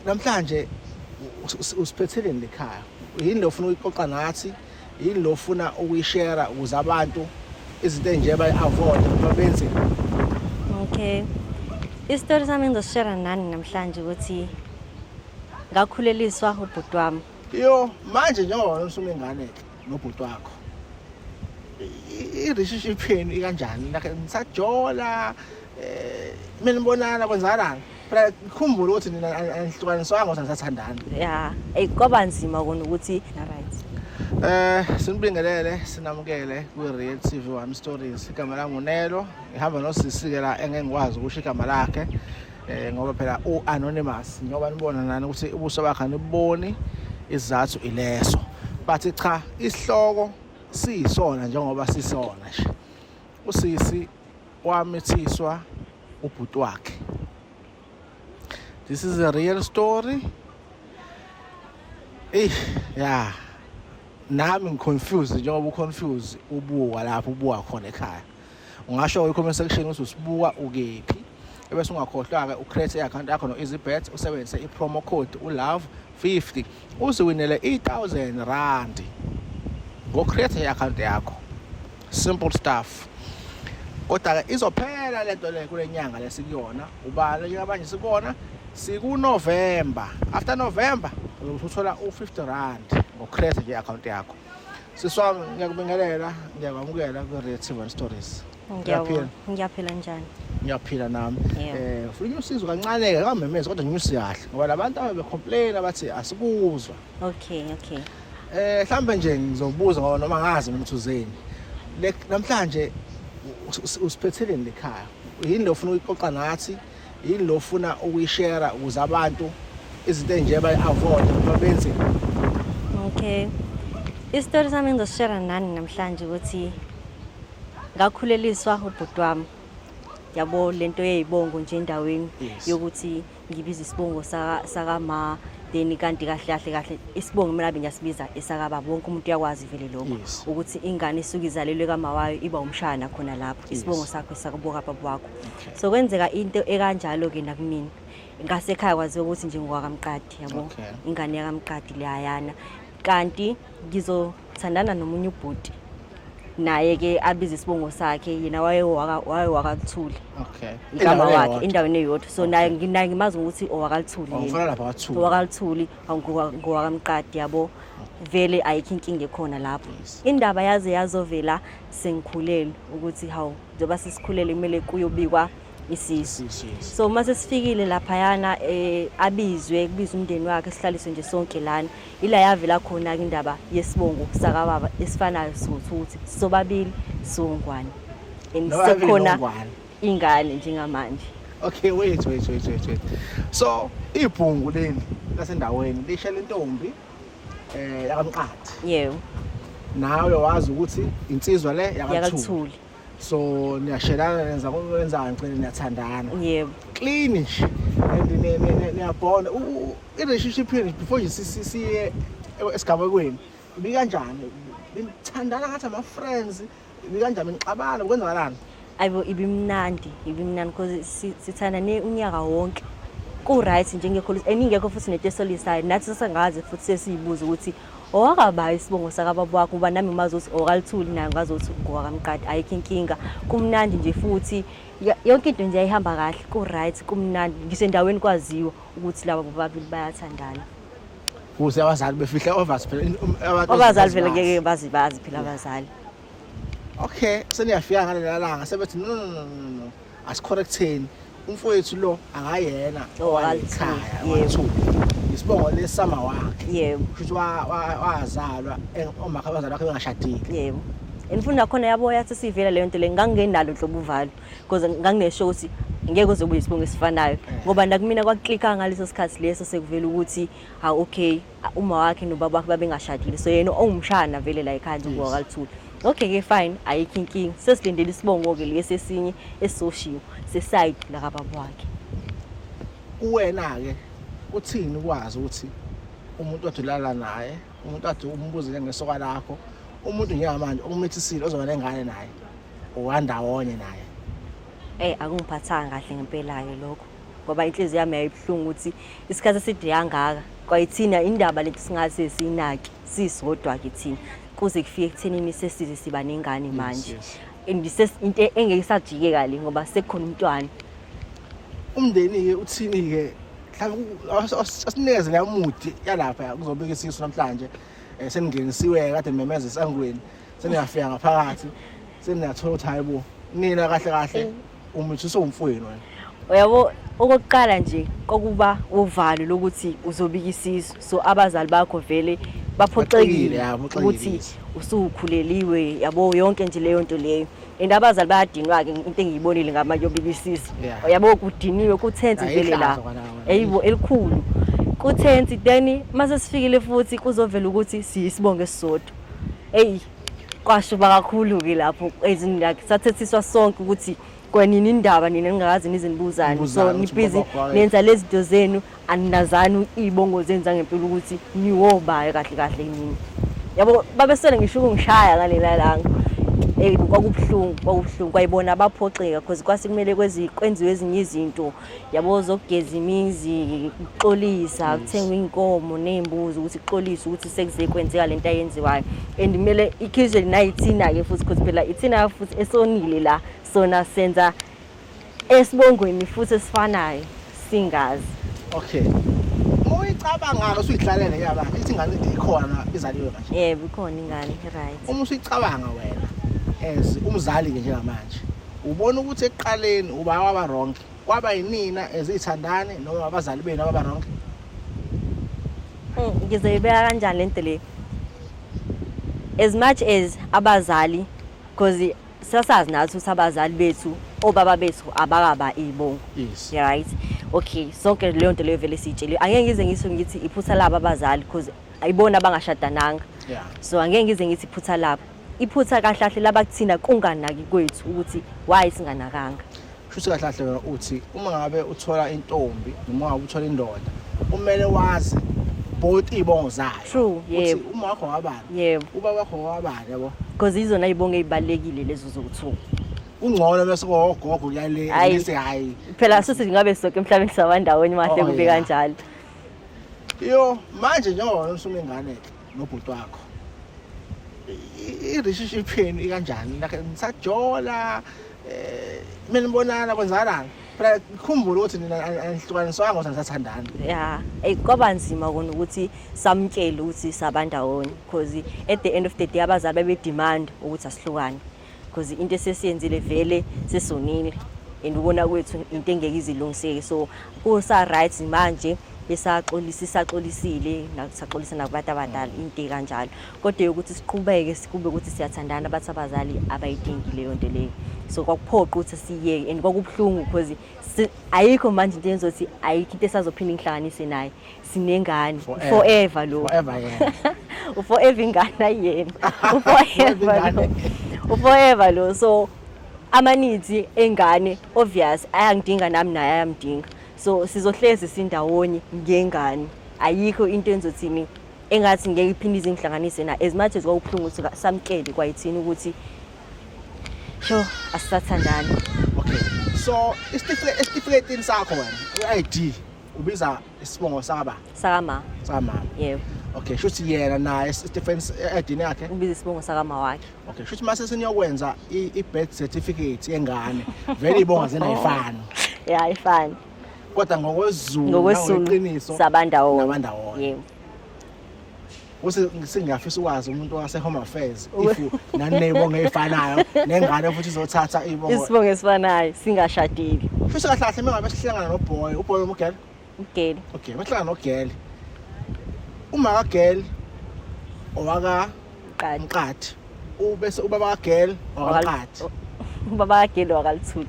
namhlanje usiphethele lekhaya yini lo ufuna ukuyiqoqa nathi yini lo ufuna ukuyishare ukuze abantu izinto enje bayi-avoid babenze. Okay, isitori sami ngizosishare nani namhlanje ukuthi ngakhuleliswa ubhuti wami. Yo manje njengoba wena usumengane-ke nobhuti wakho i-relationship yenu ikanjani like nisajola mina nibonana kwenzakalani phela ngikhumbule ukuthi nina anihlukaniswanga ukuthi nisathandana. Ya kwaba nzima kona ukuthi right. Sinibingelele sinamukele kwi-Real TV1 Stories. Igama lami uNelo, ngihamba nosisi-ke la engengikwazi ukusho igama lakhe ngoba phela u-anonymous njengoba nibona nani ukuthi ubuso bakhe aniboni isizathu ileso, but cha isihloko siyisona njengoba sisona nje. Usisi wamithiswa ubhuti wakhe. This is a real story. Yeah. Nami ngiconfused njengoba uconfuse ubuka lapho ubuka khona ekhaya. Ungasho i-comment section ukuthi usibuka ukephi. Ebese ungakhohlwa-ke ucreate i-account yakho no-EasyBet usebenzise i-promo code uLove50 uziwinele R1,000 ngo-create i-account yakho. Simple stuff. Kodwa-ke izophela lento le kule nyanga lesikuyona. Ubala njengabanje sikona sikuNovember. After November uzothola u-R50 ngo-create nje i-account yakho. Siswami ngiyakubingelela, ngiyakwamukela kwi-Real TV1 Stories. Ngiyaphila njani? Ngiyaphila nami. Ufuna usizo kancane-ke kamemeze kodwa nginyusi kahle ngoba labantu ababecomplain bathi asikuzwa. Okay. Mhlambe nje ngizobuza ngoba noma ngazi nomthuzeni. Namhlanje usiphethele lekhaya. Yini lo ufuna ukuyiqoqa nathi? Yini lo ufuna ukuyishare ukuze abantu izinto enje bayi-avoid babenze. Okay, isitori sami ngizosishare nani namhlanje ukuthi ngakhuleliswa ubhuti wami. Yabo lento yeyibongo nje endaweni yokuthi ngibiza isibongo sakama then kanti kahle isibongo mina abe ngiyasibiza esakababa. Wonke umuntu uyakwazi vele lokho ukuthi ingane isuke izalelwe kama wayo iba umshana khona lapho isibongo sakho sakuboka baba wakho. So kwenzeka into ekanjalo ke nakumina ngasekhaya kwaziwa ukuthi nje ngwakamqadi yabo ingane yakamqadi leyayana kanti ngizothandana nomunye ubhuti naye ke abiza isibongo sakhe yena waye wakaLthuli. Okay. Igama wakhe endaweni eyodwa. So naye ngimazi ukuthi owakaLthuli. Ufana lapha kaThuli. OwakaLthuli ngowakamqadi yabo. Vele ayikho inkinga ekhona lapho. Indaba yazovela sengikhulele ukuthi hawu njoba sisikhulele kumele kuyobikwa isisi. So mase sifikile lapha yana abizwe kubiza umndeni wakhe sihlaliswe nje sonke lana ila yavela khona ke indaba yesibongo sakababa esifanayo sokuthi sobabili songwane enisekhona ingane njengamanje. Okay, wait. So ibhungu leli lasendaweni lisha lentombi yakamqadi. Yebo. Nawe wazi ukuthi insizwa le yakaLthuli. So niyashelana nenza kwenzani ngicela niyathandana. Yebo. Clean nje and niyabona i-relationship yenu before nje siye esigabekweni ibikanjani? Nithandana ngathi ama-friends ibikanjani nixabana kwenzakalani? Ayibo ibimnandi because sithandane unyaka wonke. Ku-right nje ngekholisa eningekho futhi netesolisayo nathi sesengazi futhi sesiyibuza ukuthi owakaba isibongo sakababa wakho uba nami mazothi okaLthuli naye ngazothi ngowakamqadi ayikho inkinga. Kumnandi nje futhi yonke into nje ayihamba kahle ku-right kumnandi ngisendaweni kwaziwa ukuthi laba bobabili bayathandana. Kuze abazali befihla overs phela abazali vele ngeke bazi phela abazali. Okay, seniyafika ngalelo langa sebethi no asicorrecteni umfowethu lo angayena okaLthuli. Isibongo lesama wakhe. Yebo. Futhi wazalwa omakhe abazali bakhe bengashadile. Yebo. Enfunda khona yabo yathi sivela leyo nto le ngangenalo nhlobo uvalo because nganginesho ukuthi ngeke uzobuya isibongo esifanayo ngoba nakumina kwaklikha ngaleso sikhathi leso sekuvela ukuthi okay uma wakhe nobaba wakhe babengashadile so yena ongumshana vele la ekhaya nje ngowaLthuli. Okay ke fine ayikho inkinga sesilindele isibongo ke lesesinye esoshiwo seside la kababa wakhe. Uwena ke uthini ukwazi ukuthi umuntu odulala naye umuntu ade umbuzile ngesoka lakho umuntu njengamanje okumithisile ozoba nengane naye owandawonye naye? Akungiphathanga kahle ngempela ke lokho ngoba inhliziyo yami yayibuhlungu ukuthi isikhathi eside yangaka kwayithina indaba lento singathi sinaki sisodwa kithina kuze kufike ekuthenini sesize siba nengane manje and into engeke isajike kale ngoba sekukhona umntwana. Umndeni ke uthini ke mhlawumbe asinikeze la mudi yalapha kuzobeka isisu namhlanje seningenisiwe kade memeza esangweni seniyafika ngaphakathi seniyathola ukuthi hayibo nina kahle kahle umuthi somfweni wena. Uyabo okokuqala nje kokuba uvalo lokuthi uzobika isisu so abazali bakho vele baphoxekile ukuthi usukhuleliwe yabo yonke nje leyo nto leyo and abazali bayadinwa ke into engiyibonile ngamayobika isisu yabo kudiniwe ku10 vele la eyibo elikhulu ku10 then mase sifikile futhi kuzovela ukuthi siyisibonge esisodwa kwashuba kakhulu ke lapho ezindaki sathethiswa sonke ukuthi kwanini indaba nina ningakazi nizinibuzani so nibhizi nenza lezi zinto zenu aninazani ibongo zenza ngempela ukuthi niwobaye kahle kahle nini yabo babesele ngisho ngishaya ngalela langa kwakubuhlungu kwayibona abaphoxeka because kwasikumele kwenziwe ezinye izinto yabo zokugeza imizi ukuxolisa ukuthenga inkomo nembuzi ukuthi uxolise ukuthi sekuze kwenzeka lento ayenziwayo and kumele ikhizwe nayithina ke futhi because phela ithina futhi esonile la sona senza esibongweni futhi esifanayo singazi. Okay, uyicabanga ke usuyihlalele yaba ithi ingane ikhona izaliwe manje? Yebo ikhona ingane right. Uma usuyicabanga wena as umzali ke njengamanje ubona ukuthi ekuqaleni uba waba wrong kwaba yinina ezithandane noma abazali benu ababa wrong? Ngizeyibeka kanjani lento le as much as abazali because sasazi nathi ukuthi abazali bethu obaba bethu abakaba ibongo. Yes. Right. Okay, sonke leyo nto leyo vele sitshele angeke ngize ngisho ngithi iphutha labo abazali because ayibona abangashadananga. Yeah. So angeke ngize ngithi iphutha labo iphutha kahle kahle labakuthina kunganaki kwethu ukuthi why singanakanga. Shuthi kahle kahle wena uthi uma ngabe uthola intombi noma ngabe uthola indoda kumele wazi both ibongo zayo. True, yebo. Uma wakho wabani? Yebo. Uba wakho wabani yabo? Because izona ibongo ezibalekile lezo zokuthuka. Ungcono bese kogogo yale bese hayi. Phela sithi ngabe sonke emhlabeni sabandawonye mahle kube kanjalo. Yo manje njengoba usumengane nobhuti wakho. I-relationship yenu ikanjani? Like nisajola mina ngibonana kwenzakalani? Phela ukhumbule ukuthi nina anihlukaniswanga ukuthi nisathandana. Yeah, kwaba nzima kona ukuthi samtshele ukuthi sabandawonye because at the end of the day abazali bebe demand ukuthi asihlukane because into esesiyenzile vele sesonile and ubona kwethu into engeke izilungiseke so kusa right manje isaxolisile nakusaxolisa nakubantu abadala into kanjalo kodwa ukuthi siqhubeke sikube ukuthi siyathandana abathi abazali abayidingile leyo nto leyo so kwakuphoqa ukuthi siyeke and kwakubuhlungu because ayikho manje into enzothi ayikho into esazophinda ingihlanganise naye sinengane forever lo forever ingane yena forever lo so amanithi engane obvious ayangidinga nami naye ayamdinga so sizohlezi sindawonye ngengane ayikho into enzothini engathi ngeke iphinde izingihlanganise na as much as kwawubuhlungu ukuthi samkele kwayithini ukuthi sho asisathandana. Okay, so isitifiketini sakho wena i-ID ubiza isibongo sakama yebo. Okay, shuthi yena naye Stephen edini yakhe ubiza isibongo sakama wakhe. Okay, shuthi mase siniyokwenza i-birth certificate yengane vele ibonga zinayifana. Yeah, ayifani. Kodwa ngokwezulu nangeqiniso sabandawonye. Yebo. Singafisa ukwazi umuntu wase Home Affairs if nanebonga efanayo nengane futhi izothatha isibongo esifanayo singashadile. Futhi kahle kahle mengabe sihlangana noboy, uboy umgel? Ugel. Okay, mahlangana nogel. Uma ka girl owaka Mqadi ubese ubaba ka girl owaqadi ubaba ka girl wakalithuli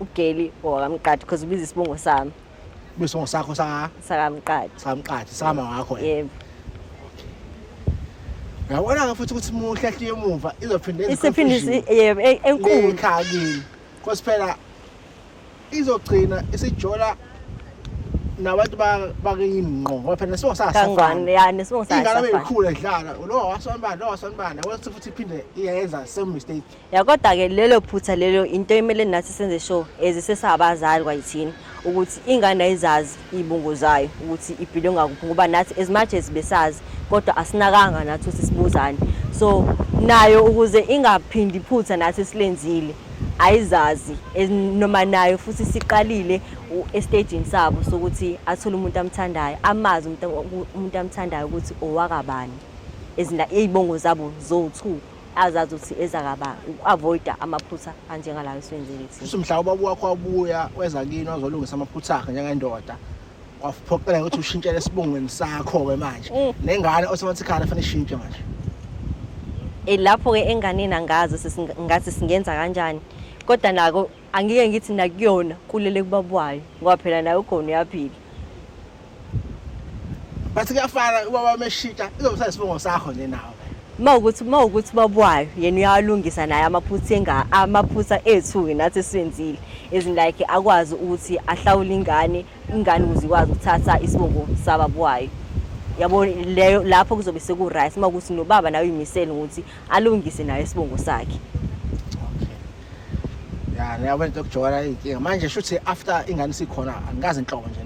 ugeli owakamqadi because ubiza isibongo sami bisongo sakho sakamqadi sama wakho yebo. Yabona ke futhi ukuthi muhlahli emuva izophinde yebo enkulu ekhakini because phela izogcina isijola nabantu bakuyimnqo ngoba phela nesibongo kangwane sasafana ya nesibongo ingane sasafana beyikhulu edlala lo wasonibani wathi futhi iphinde iyenza same mistake ya kodwa ke lelo phutha lelo into emele nathi senze show ezisesabazali kwayithini ukuthi ingane ayizazi ibungu zayo ukuthi ibhilonga kuphi ngoba nathi as much as besazi kodwa asinakanga nathi ukuthi sibuzane so nayo ukuze ingaphindi iphutha nathi silenzile ayizazi noma nayo futhi siqalile estage sabo sokuthi athole umuntu amthandayo amazi umuntu amthandayo ukuthi owakabani ezinda izibongo zabo zo2 azazi ukuthi ezakaba avoida amaphutha anjengalayo eswenzile thina usumhla ubaba wakho wabuya weza kini wazolungisa amaphutha akhe njengendoda waphoqela ukuthi ushintshele esibongweni sakho ke manje nengane automatically fanele ishintshe manje lapho ke enganeni angazi ngathi singenza kanjani kodwa nako angike ngithi nakuyona kulele kubabwayo ngoba phela nayo ukhona uyaphila bathi kuyafana ubaba meshintsha izobusala isibongo sakho nje nawe mawukuthi babwayo yena uyalungisa naye amaphutha ethu nathi senzile like akwazi ukuthi ahlawule ingane ukuze ikwazi ukuthatha isibongo sababwayo yabo leyo lapho kuzobe seku right mawukuthi nobaba nayo uyimisela ukuthi alungise naye isibongo sakhe ya niyabona into kujwayela inkinga manje shuthi after ingane sikhona angikaze inhlobo nje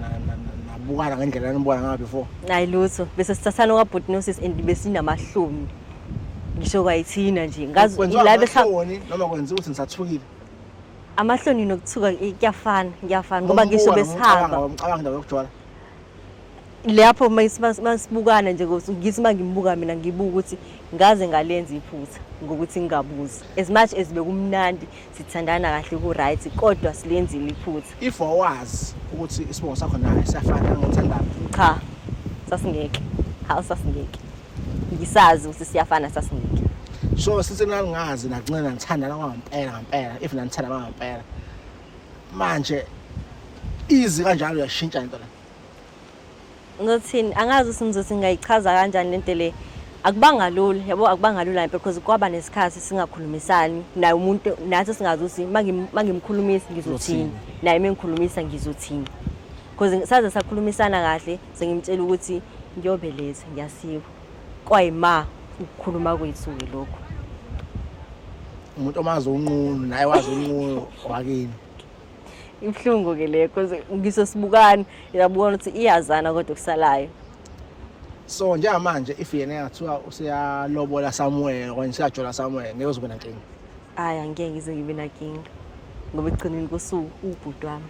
nabukana ngendlela enibona ngayo before nayi lutho bese sithathana kwaBhutinosis and besinamahlumi ngisho kwayithina nje ngazi la behloni noma kwenza ukuthi nisathukile amahloni nokuthuka kuyafana ngoba ngisho besihamba ngicabanga ndawo yokujwala lapho masibukana nje ngithi mangimbuka mina ngibuka ukuthi ngaze ngalenza iphutha ngokuthi ngingabuzi as much as bekumnandi sithandana kahle ku right kodwa silenzile iphutha if wazi ukuthi isibongo sakho naye siyafana ngothandana cha sasingeke sasingeke ngisazi ukuthi siyafana sasingeke so sithi nalingazi nakuncane nithandana ngampela if nanithanda ngampela manje izi kanjalo uyashintsha into la ngothini angazi usinzothi ngayichaza kanjani lento le akubanga lula yabo akubanga lula because kwaba nesikhathi singakhulumisani naye umuntu nathi singazi ukuthi mangimkhulumisa ngizothini naye mengikhulumisa ngizothini because saze sakhulumisana kahle sengimtshela ukuthi ngiyobeleza ngiyasiwa kwayima ukukhuluma kwethu lokho umuntu omazi unqunu naye wazi unqunu wakini ibhlungu ke le because ngisosibukani yabona ukuthi iyazana kodwa kusalayo so njengamanje if yena engathiwa usiyalobola somewhere okanye siyajola somewhere ngeke uzobe nankinga hayi angeke ngize ngibe nankinga ngoba eqinini kosuku ubhuti wami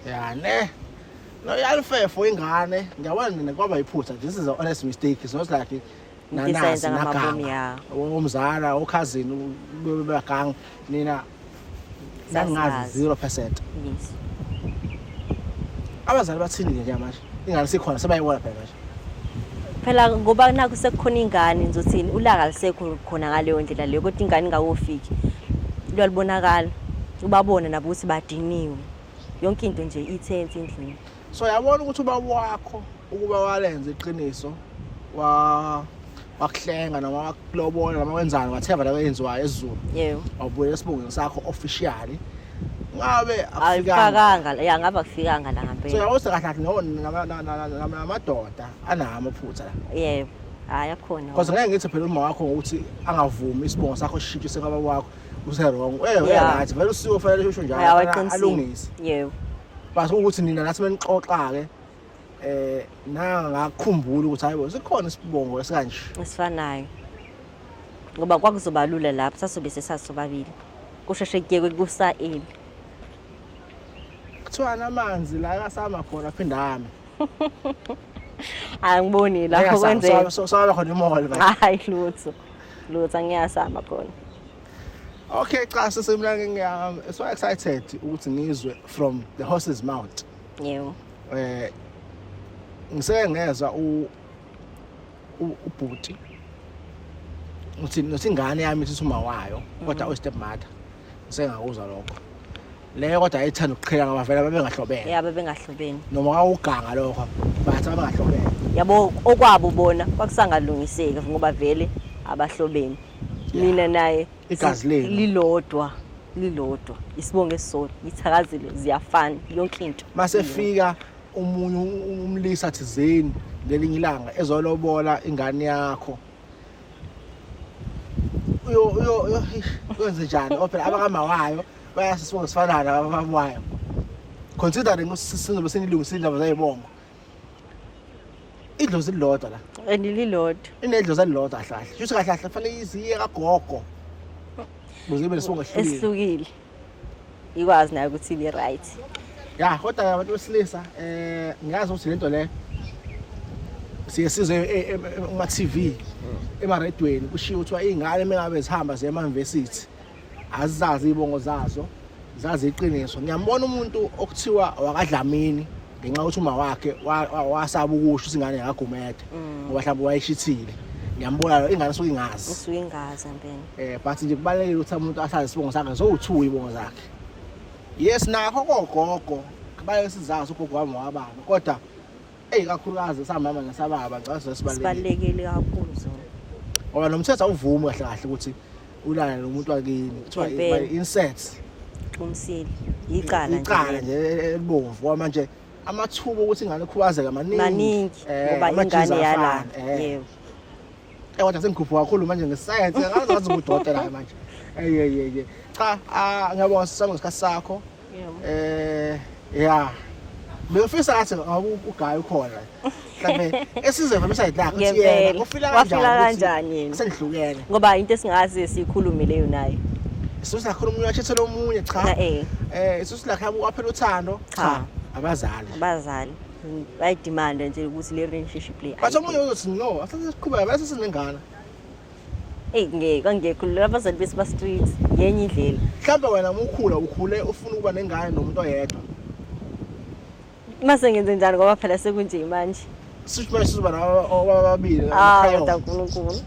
ya ne no yalifefo ingane ngiyabona nina kwaba iphutha this is a honest mistake it's not like nanazi naganga umzala ukhazini bebagang nina nangazi 0%. Yes. Abazali bathini nje manje ingane sikhona sebayibona phela manje phela ngoba naku sekukhona ingane nizothini ulaka lisekho khona ngaleyo ndlela leyo kodwa ingane ingawofiki lwalibonakala ubabona nabo ukuthi badiniwe yonke into nje ithense endlini so yabona ukuthi ubaba wakho ukuba walenza iqiniso wakuhlenga noma wakulobola noma wenzani whatever la wenziwayo esiZulu yebo awubuye esibongweni sakho officially ngabe afikanga ya ngabe akufikanga la ngempela so yawuse kahle namadoda anamaphutha la yebo hayi akhona because ngeke ngithi phela uma wakho ukuthi angavumi isibongo sakho sishintshe sekaba wakho use wrong right vele usiwe fanele usho njalo alungise yebo base ukuthi nina nathi benixoxa ke ngakukhumbula ukuthi hayibo sikhona isibongo esikanje esifanayo ngoba kwakuzoba lula lapho sasobe sesasobabili kusheshe kuyeke kusaeli kuthiwa namanzi la kasama khona aphinda hame angiboni lapho kwenzeka soba khona imall hayi lutho ngiyasama khona okay cha sesemlanga ngiyam so excited ukuthi ngizwe from the horse's mouth yebo ngiseke ngezwe ubhuti uthi ingane yami ithi uma wayo kodwa u step mother ngisengakuzwa lokho leyo kodwa ayithanda ukuqhela ngabavela babengahlobene yabo bengahlobene noma kawuganga lokho bathi abangahlobene yabo okwabo bona kwakusangalungiseki ngoba vele abahlobene mina naye igazi lelo lilodwa lilodwa isibongo esisodwa ithakazile ziyafana yonke into mase fika umunye umlisa thizeni ngelinye ilanga ezolobola ingane yakho yo kwenze njani phela abakamawayo bayasisibongo sifana nabamawayo considering usizobe senilungisile indaba zayibongo idlozi lilodwa la andililodwa inedlozi elilodwa kahle futhi kahle kufanele iziye kagogo kuzibe nesibongo esihlukile ikwazi nayo ukuthi ibe right ya kodwa abantu besilisa ngiyazi ukuthi lento le siyesizwe kuma TV emaredweni kushiwo ukuthi ingane mengabe zihamba ze ema-university azizazi ibongo zazo zazi iqiniso ngiyambona umuntu okuthiwa wakadlamini ngenxa ukuthi uma wakhe wasaba ukusho isingane yakagumede ngoba mhlawumbe wayishithile ngiyambona ingane usuke ingazi empela but nje kubalekile ukuthi umuntu asazi isibongo sakhe so-2 ibongo zakhe yes nakho kogogo kubaleke sizazi ugogo wami wabani kodwa kakhulukazi samama nesababa ngicela sibalekile kakhulu zona ngoba nomthetho awuvumi kahle kahle ukuthi ulala nomuntu wakini kuthiwa insects umsili icala nje elibomvu manje amathuba ukuthi ingane ikhubazeke maningi ngoba ingane yala yebo kodwa sengikhupha kakhulu manje ngescience ngazazi ukudokotela manje cha ngiyabonga sisamo ngesikhathi sakho yeah bengifisa ngathi ugayi ukhona mhlawumbe esize website lakho uthi yena ufila kanjani yena sengihlukene ngoba into esingazi sikhulume leyo nayo isusa lakhona umunye wachethela omunye cha isusa lakhe aphela uthando cha abazali bayidemand nje ukuthi le relationship le bathi omunye uzothi no asesiqhubeka bese sinengana ngeke abazali bese ba street yenye indlela mhlawumbe wena ukhule ufuna ukuba nengane nomuntu oyedwa mase ngenze njani ngoba phela sekunje manje sifuna sizoba ababili kodwa uNkulunkulu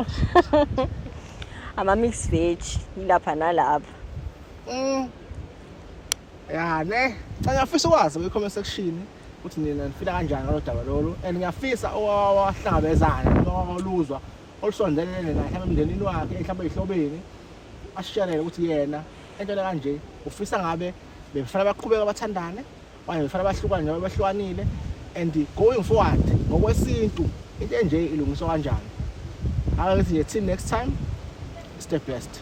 ama mixed veg ilapha nalapha ngiyafisa ukwazi kwi-comment section ukuthi nina nifila kanjani ngalo daba lolu and ngiyafisa owahlangabezana noluzwa olusondelene naye mhlawumbe emndenini wakhe mhlawumbe ezihlobeni asishelele ukuthi yena into le kanje ufisa ngabe befana baqhubeka bathandane manje befana bahlukane njengoba behlukanile and going forward ngokwesintu into enje ilungiswa kanjani. I'll see you till next time. Stay blessed.